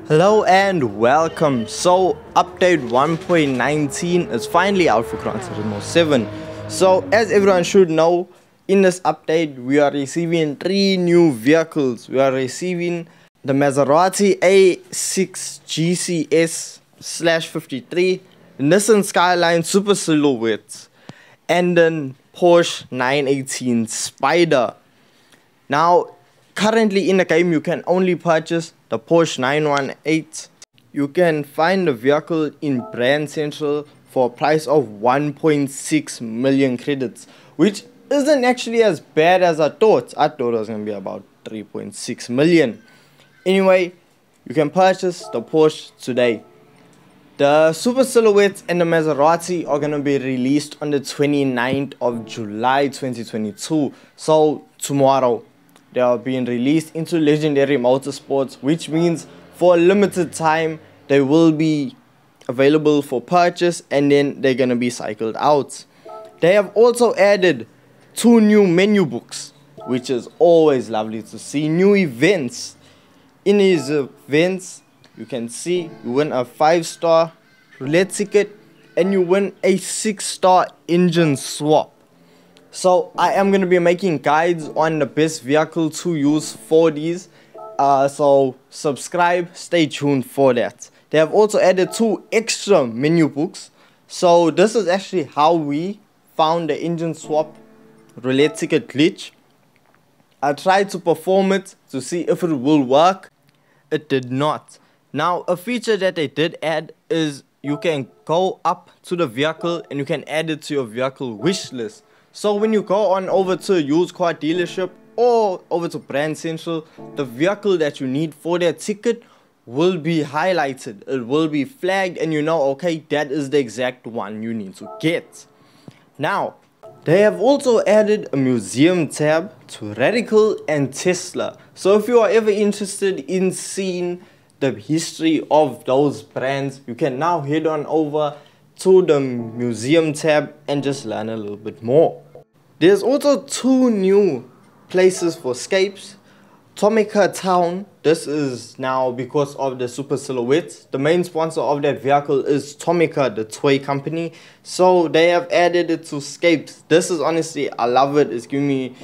Hello and welcome. So update 1.19 is finally out for Gran Turismo 7. So as everyone should know, in this update we are receiving 3 new vehicles. We are receiving the Maserati A6 GCS/53, Nissan Skyline Super Silhouette, and then Porsche 918 Spider. Now currently in the game you can only purchase the Porsche 918. You can find the vehicle in Brand Central for a price of 1.6 million credits, which isn't actually as bad as I thought. I thought it was going to be about 3.6 million. Anyway, you can purchase the Porsche today. The Super Silhouette and the Maserati are going to be released on the 29th of July 2022. So tomorrow they are being released into Legendary Motorsports, which means for a limited time they will be available for purchase and then they're going to be cycled out. They have also added 2 new menu books, which is always lovely to see. New events. In these events you can see you win a 5-star roulette ticket and you win a 6-star engine swap. So I am going to be making guides on the best vehicle to use for these. So subscribe, stay tuned for that. They have also added 2 extra menu books. So this is actually how we found the engine swap roulette ticket glitch. I tried to perform it to see if it will work. It did not. Now a feature that they did add is you can go up to the vehicle and you can add it to your vehicle wish list. So when you go on over to a used car dealership or over to Brand Central, the vehicle that you need for that ticket will be highlighted. It will be flagged and you know, okay, that is the exact one you need to get. Now, they have also added a museum tab to Radical and Tesla. So if you are ever interested in seeing the history of those brands, you can now head on over to the museum tab and just learn a little bit more. There's also 2 new places for escapes. Tomica Town. This is now because of the Super Silhouette. The main sponsor of that vehicle is Tomica, the toy company. So they have added it to escapes. This is honestly, I love it. It's giving me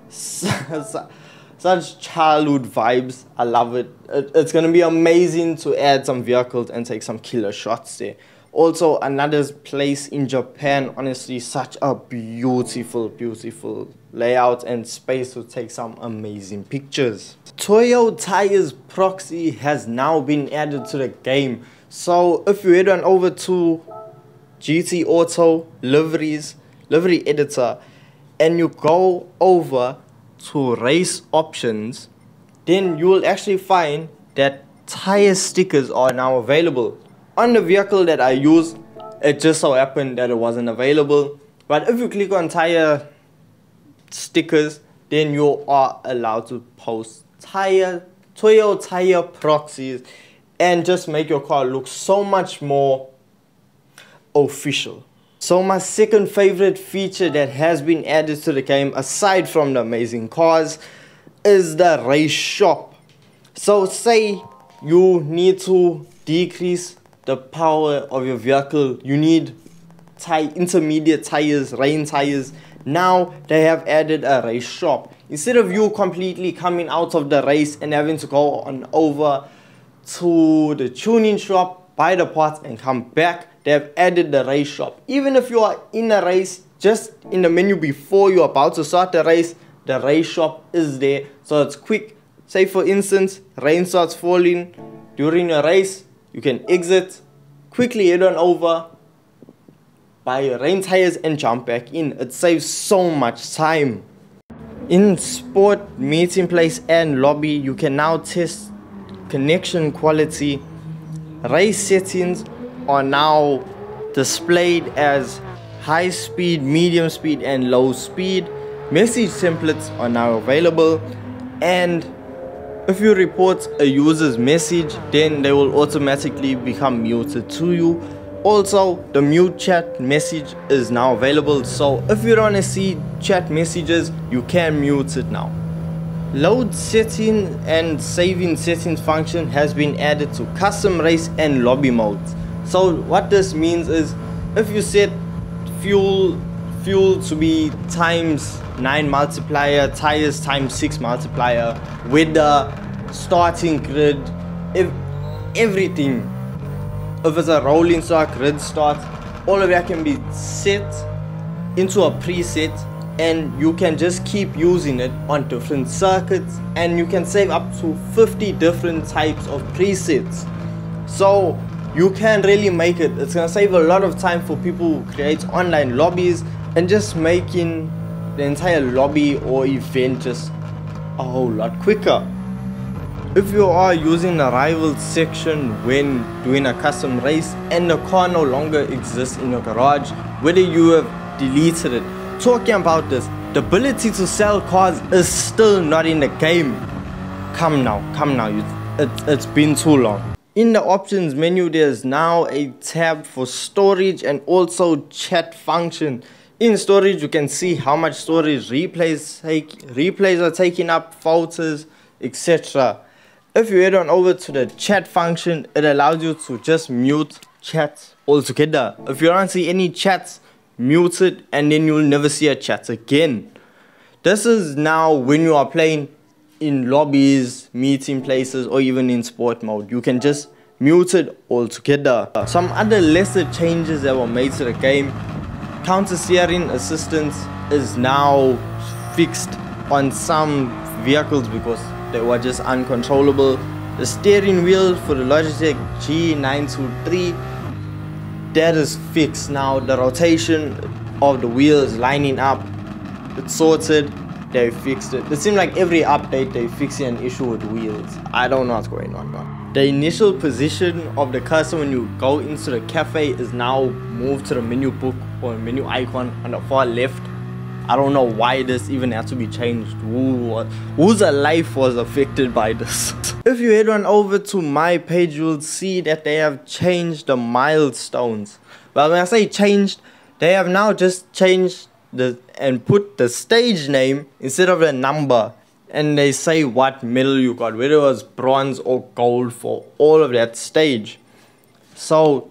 such childhood vibes. I love it. It's going to be amazing to add some vehicles and take some killer shots there. Also another place in Japan, honestly such a beautiful layout and space to take some amazing pictures. Toyo Tires proxy has now been added to the game. So if you head on over to GT Auto livery editor and you go over to race options, then you will actually find that tire stickers are now available. On the vehicle that I use, it just so happened that it wasn't available. But if you click on tire stickers, then you are allowed to post Toyo tire proxies and just make your car look so much more official. So my second favorite feature that has been added to the game, aside from the amazing cars, is the race shop. So say you need to decrease the power of your vehicle, you need intermediate tires, rain tires. Now they have added a race shop. Instead of you completely coming out of the race and having to go on over to the tuning shop, buy the parts and come back, they have added the race shop. Even if you are in a race, just in the menu before you're about to start the race shop is there, so it's quick. Say for instance, rain starts falling during a race, you can exit, quickly head on over, buy your rain tires and jump back in. It saves so much time. In sport, meeting place and lobby, you can now test connection quality. Race settings are now displayed as high speed, medium speed and low speed. Message templates are now available, and if you report a user's message, then they will automatically become muted to you. Also, the mute chat message is now available, so if you don't want to see chat messages, you can mute it now. Load setting and saving settings function has been added to custom race and lobby modes. So what this means is, if you set fuel to be ×9 multiplier, tires ×6 multiplier, weather, starting grid, everything, if it's a rolling start, grid start, all of that can be set into a preset, and you can just keep using it on different circuits, and you can save up to 50 different types of presets. So you can really make it. It's gonna save a lot of time for people who create online lobbies and just making the entire lobby or event just a whole lot quicker. If you are using a rivals section when doing a custom race and the car no longer exists in your garage, whether you have deleted it, talking about this, the ability to sell cars is still not in the game. Come now, it's been too long. In the options menu, there's now a tab for storage and also chat function. In storage, you can see how much storage replays are taking up, photos, etc. If you head on over to the chat function, it allows you to just mute chats altogether. If you don't see any chats, mute it, and then you'll never see a chat again. This is now when you are playing in lobbies, meeting places, or even in sport mode. You can just mute it altogether. Some other lesser changes that were made to the game: counter steering assistance is now fixed on some vehicles because they were just uncontrollable. The steering wheel for the Logitech G923, that is fixed now. The rotation of the wheels lining up, it's sorted. They fixed it. It seems like every update they fix an issue with wheels. I don't know what's going on now. The initial position of the cursor when you go into the cafe is now moved to the menu book or menu icon on the far left. I don't know why this even had to be changed. Whose life was affected by this? If you head on over to my page, you'll see that they have changed the milestones. Well, when I say changed, they have now just changed and put the stage name instead of the number, and they say what medal you got, whether it was bronze or gold for all of that stage. So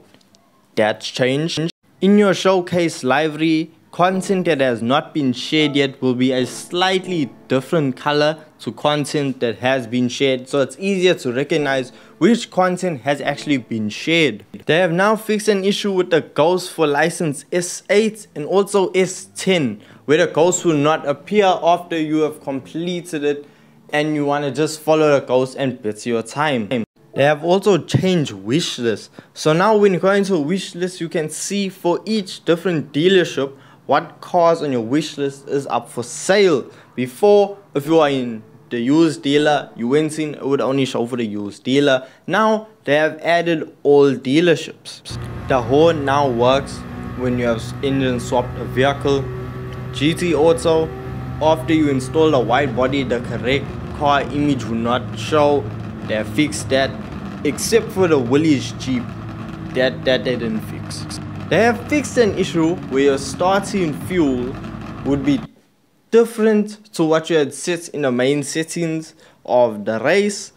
that's changed. In your showcase library, content that has not been shared yet will be a slightly different color to content that has been shared, so it's easier to recognize which content has actually been shared. They have now fixed an issue with the ghost for license S8 and also S10, where the ghost will not appear after you have completed it and you want to just follow the ghost and bet your time. They have also changed wish lists. So now when you go into a wish list, you can see for each different dealership what cars on your wish list is up for sale. Before, if you are in the used dealer, you went in, it would only show for the used dealer. Now they have added all dealerships. The horn now works when you have engine swapped a vehicle. GT Auto, after you install the white body, the correct car image will not show. They have fixed that, except for the Willys Jeep, that they didn't fix. They have fixed an issue where your starting fuel would be different to what you had set in the main settings of the race.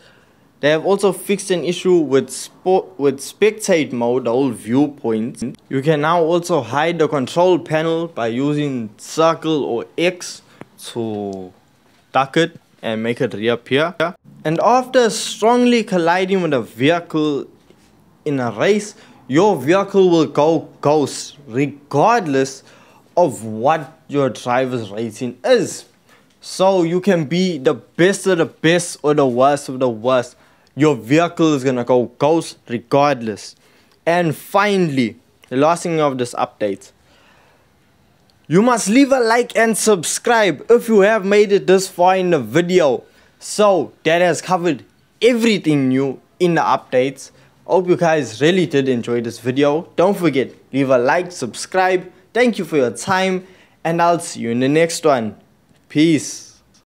They have also fixed an issue with spectate mode, the whole viewpoint. You can now also hide the control panel by using circle or X to duck it and make it reappear. And after strongly colliding with a vehicle in a race, your vehicle will go ghost regardless of what your driver's rating is. So you can be the best of the best or the worst of the worst. Your vehicle is gonna go ghost regardless. And finally, the last thing of this update, you must leave a like and subscribe if you have made it this far in the video. So that has covered everything new in the updates. Hope you guys really did enjoy this video. Don't forget, leave a like, subscribe. Thank you for your time, and I'll see you in the next one. Peace.